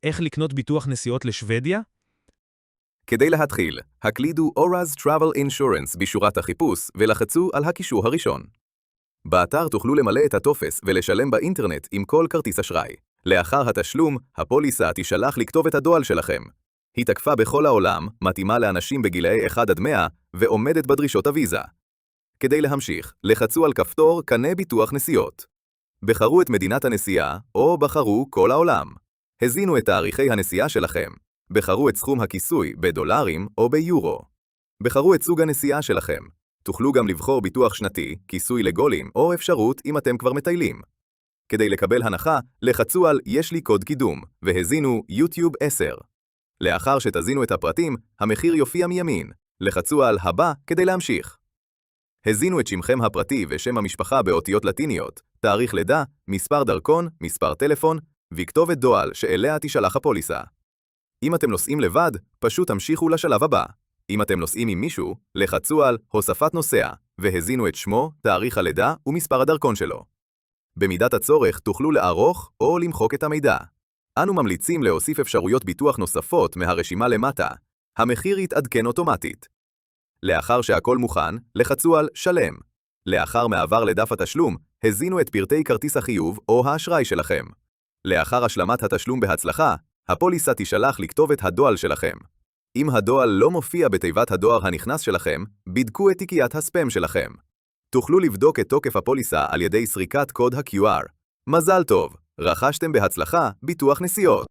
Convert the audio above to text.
איך לקנות ביטוח נסיעות לשוודיה? כדי להתחיל, הקלידו Oraz Travel Insurance בשורת החיפוש ולחצו על הקישור הראשון. באתר תוכלו למלא את הטופס ולשלם באינטרנט עם כל כרטיס אשראי. לאחר התשלום, הפוליסה תישלח לכתובת הדואל שלכם. היא תקפה בכל העולם, מתאימה לאנשים בגילאי 1 עד 100 ועומדת בדרישות הוויזה. כדי להמשיך, לחצו על כפתור קנה ביטוח נסיעות. בחרו את מדינת הנסיעה או בחרו כל העולם. הזינו את תאריכי הנסיעה שלכם. בחרו את סכום הכיסוי בדולרים או ביורו. בחרו את סוג הנסיעה שלכם. תוכלו גם לבחור ביטוח שנתי, כיסוי לגולים או אפשרות אם אתם כבר מטיילים. כדי לקבל הנחה, לחצו על יש לי קוד קידום והזינו יוטיוב 10. לאחר שתזינו את הפרטים, המחיר יופיע מימין. לחצו על הבא כדי להמשיך. הזינו את שמכם הפרטי ושם המשפחה באותיות לטיניות, תאריך לידה, מספר דרכון, מספר טלפון וכתובת דואל שאליה תישלח הפוליסה. אם אתם נוסעים לבד, פשוט תמשיכו לשלב הבא. אם אתם נוסעים עם מישהו, לחצו על הוספת נוסע והזינו את שמו, תאריך הלידה ומספר הדרכון שלו. במידת הצורך תוכלו לערוך או למחוק את המידע. אנו ממליצים להוסיף אפשרויות ביטוח נוספות מהרשימה למטה. המחיר יתעדכן אוטומטית. לאחר שהכל מוכן, לחצו על שלם. לאחר מעבר לדף התשלום, הזינו את פרטי כרטיס החיוב או האשראי שלכם. לאחר השלמת התשלום בהצלחה, הפוליסה תישלח לכתובת הדואל שלכם. אם הדואל לא מופיע בתיבת הדואר הנכנס שלכם, בדקו את תיקיית הספאם שלכם. תוכלו לבדוק את תוקף הפוליסה על ידי סריקת קוד ה-QR. מזל טוב, רכשתם בהצלחה ביטוח נסיעות.